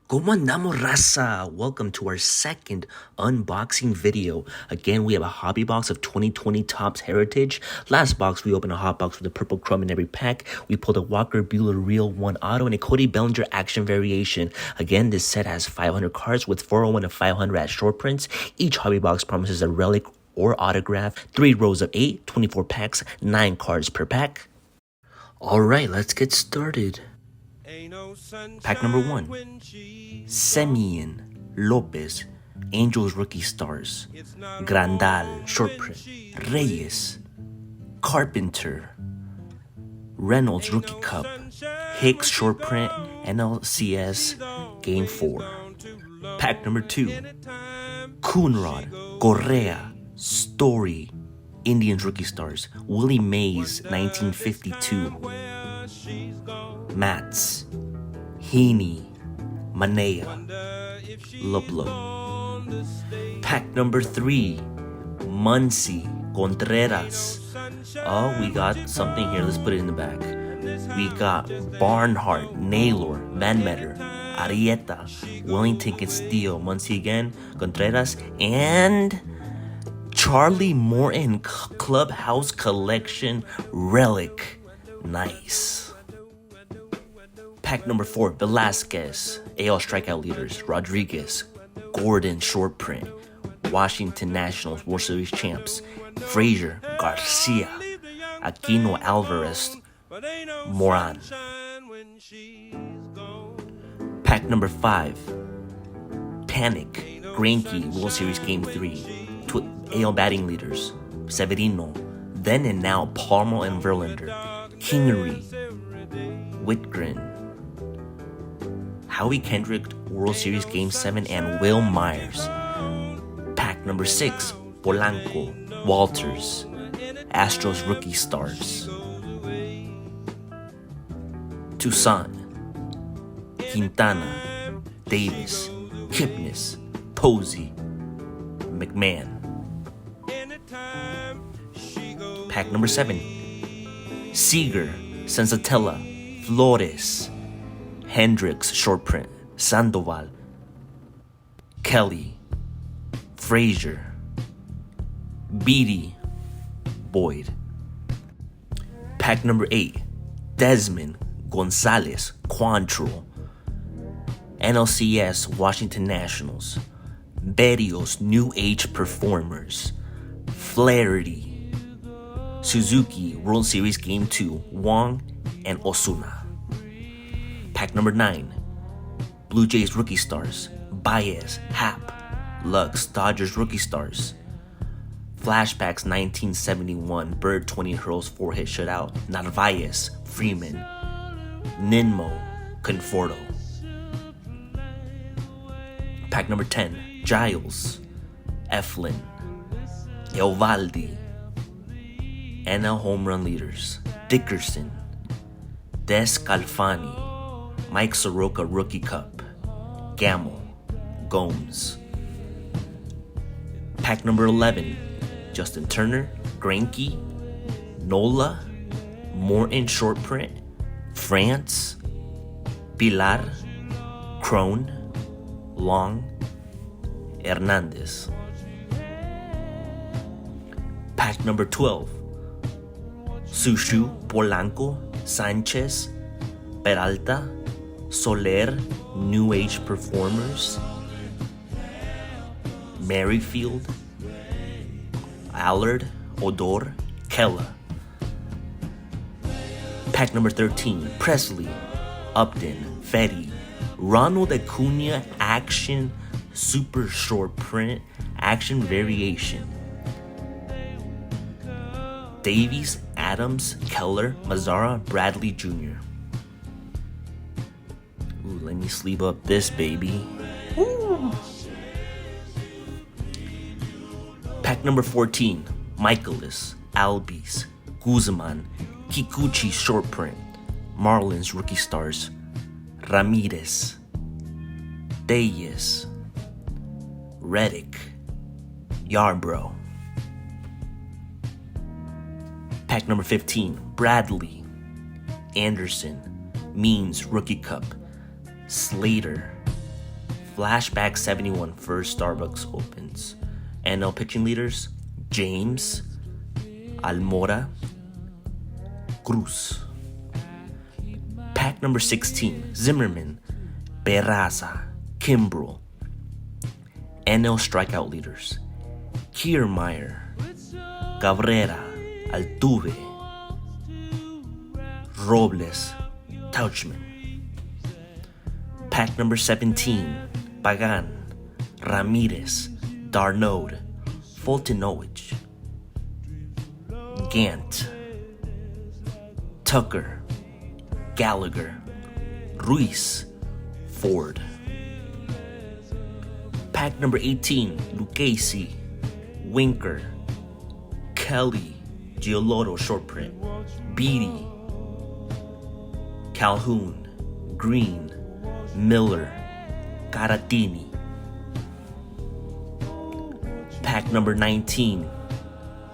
¿Cómo andamos, raza? Welcome to our second unboxing video. Again, we have a hobby box of 2020 Topps Heritage. Last box, we opened a hot box with a purple crumb in every pack. We pulled a Walker Buehler Real 1 Auto and a Cody Bellinger Action Variation. Again, this set has 500 cards with 401 and 500 at short prints. Each hobby box promises a relic or autograph. 3 rows of 8, 24 packs, 9 cards per pack. Alright, let's get started. Pack number 1. Semien Lopez, Angels Rookie Stars. Grandal, short print. Reyes, Carpenter. Reynolds Rookie Cup. Hicks, short print. NLCS, Game 4. Pack number 2. Coonrod, Correa, Story, Indians Rookie Stars. Willie Mays, 1952. Mats, Heaney, Manea, Luplo. Pack number 3. Muncy, Contreras. Oh, we got something here. Let's put it in the back. We got Barnhart, Naylor, Van Meter, Arrieta, Wellington Castillo, Muncy again, Contreras, and Charlie Morton Clubhouse Collection Relic. Nice. Pack number 4, Velasquez, AL strikeout leaders, Rodriguez, Gordon short print, Washington Nationals World Series champs, Frazier, Garcia, Aquino Alvarez, Moran. Pack number 5, Panic, Greinke World Series Game 3, AL batting leaders, Severino, then and now Palmer and Verlander, Kingery, Whitgren, Howie Kendrick World Series Game 7, and Will Myers. Pack number 6, Polanco, Walters, Astros Rookie Stars. Toussaint, Quintana, Davis, Kipnis, Posey, McMahon. Pack number 7, Seager, Sensatella, Flores, Hendricks short print, Sandoval, Kelly, Frazier, Beatty, Boyd. Pack number 8, Desmond, Gonzalez, Quantrill, NLCS Washington Nationals, Berrios New Age Performers, Flaherty, Suzuki World Series Game 2, Wong, and Osuna. Pack number 9, Blue Jays Rookie Stars, Baez, Happ, Lux, Dodgers Rookie Stars. Flashbacks 1971, Bird 20 hurls 4-hit shutout, Narvaez, Freeman, Ninmo, Conforto. Pack number 10, Giles, Eflin, Eovaldi, NL home run leaders, Dickerson, Descalfani, Mike Soroka Rookie Cup, Gamble, Gomes. Pack number 11, Justin Turner, Greinke, Nola, Morton short print, France, Pilar, Crone, Long, Hernandez. Pack number 12, Sushu, Polanco, Sanchez, Peralta, Soler, New Age Performers, Merrifield, Allard, Odor, Kella. Pack number 13, Presley, Upton, Fetty, Ronald Acuna Action Super Short Print Action Variation, Davies, Adams, Keller, Mazzara, Bradley Jr. Ooh, let me sleeve up this baby. Ooh. Pack number 14, Michaelis, Albies, Guzman, Kikuchi short print, Marlins Rookie Stars, Ramirez, Deyes, Reddick, Yarbrough. Pack number 15, Bradley, Anderson, Means Rookie Cup, Slater, Flashback 71 first Starbucks opens. NL pitching leaders, James, Almora, Cruz. Pack number 16, Zimmerman, Peraza, Kimbrel. NL strikeout leaders, Kiermaier, Cabrera, Altuve, Robles, Tauchman. Pack number 17, Pagan, Ramirez, Darnode, Fultonowicz, Gant, Tucker, Gallagher, Ruiz, Ford. Pack number 18, Lucchesi, Winker, Kelly, Giolotto short print, Beatty, Calhoun, Green, Miller, Caratini. Pack number 19,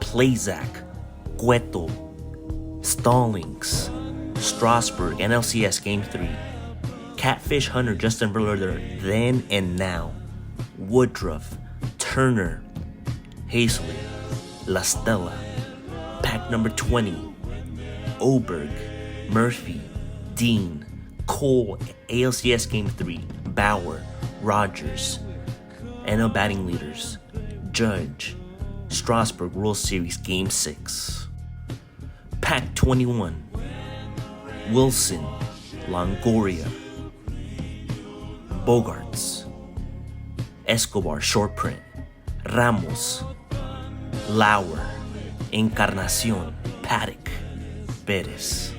Plazak, Cueto, Stallings, Strasburg, NLCS Game 3, Catfish Hunter, Justin Verlander, then and now, Woodruff, Turner, Hazley, La Stella. Pack number 20, Oberg, Murphy, Dean, Cole, ALCS Game 3, Bauer, Rogers. NL batting leaders, Judge, Strasburg World Series Game 6. Pack 21, Wilson, Longoria, Bogarts, Escobar short print, Ramos, Lauer, Encarnacion, Paddock, Perez.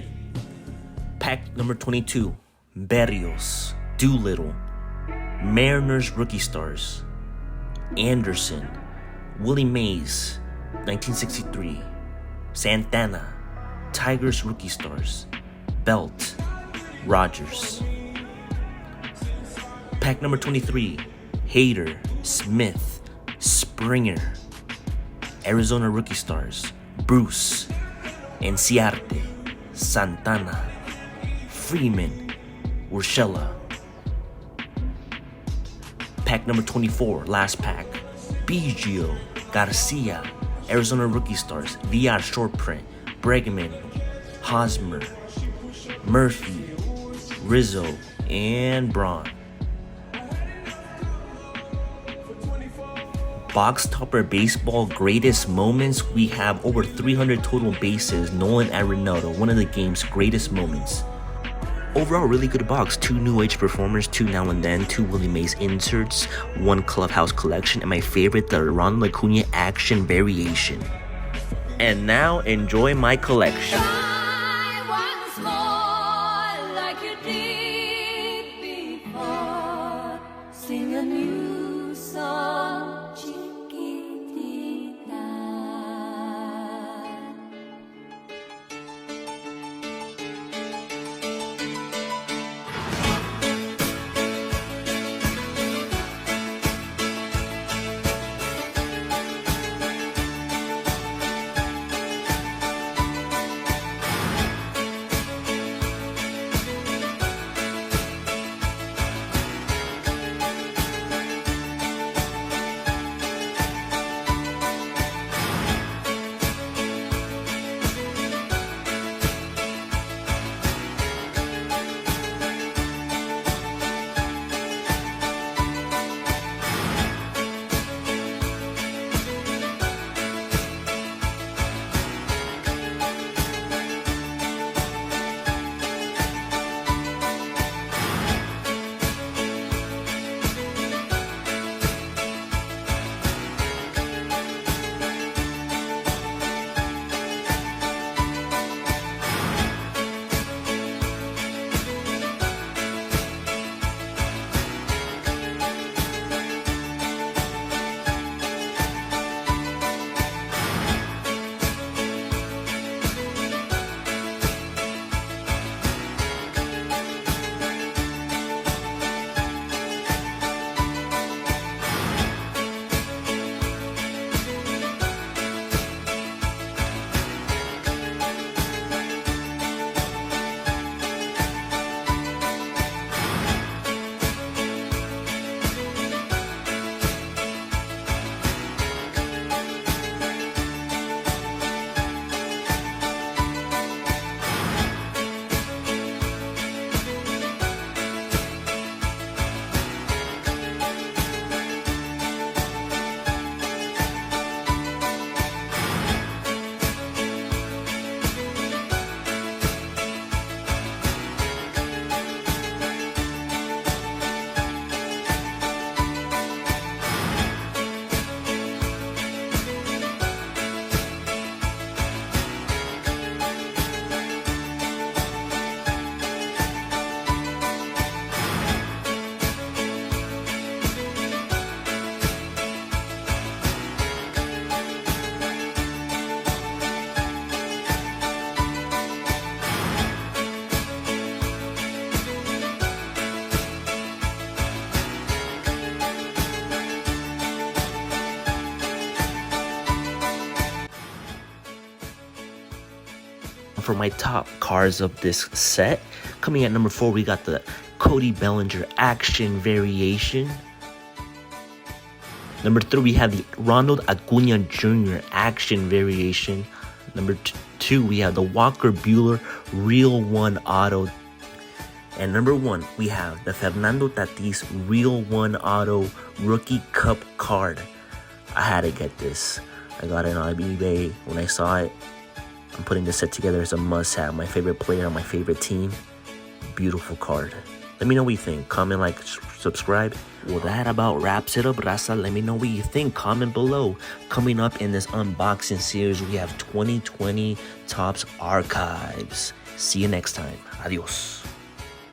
Pack number 22, Berrios, Doolittle, Mariners rookie stars, Anderson, Willie Mays, 1963, Santana, Tigers rookie stars, Belt, Rogers. Pack number 23, Hader, Smith, Springer, Arizona rookie stars, Bruce, Enciarte, Santana, Freeman, Urshela. Pack number 24, last pack, Biggio, Garcia, Arizona rookie stars, VR short print, Bregman, Hosmer, Murphy, Rizzo, and Braun. Box Topper Baseball greatest moments, we have over 300 total bases. Nolan Arenado, one of the game's greatest moments. Overall, really good box. 2 new age performers, 2 now and then, 2 Willie Mays inserts, 1 Clubhouse collection, and my favorite, the Ronald Acuna action variation. And now, enjoy my collection. Sing a new song, Chiquitita. for my top cards of this set. Coming at number 4, we got the Cody Bellinger Action Variation. Number 3, we have the Ronald Acuna Jr. Action Variation. Number 2, we have the Walker Buehler Real 1 Auto. And number 1, we have the Fernando Tatis Real 1 Auto Rookie Cup card. I had to get this. I got it on eBay when I saw it. I'm putting this set together as a must-have. My favorite player on my favorite team. Beautiful card. Let me know what you think. Comment, like, subscribe. Well, that about wraps it up, raza. Let me know what you think. Comment below. Coming up in this unboxing series, we have 2020 Topps Archives. See you next time. Adios.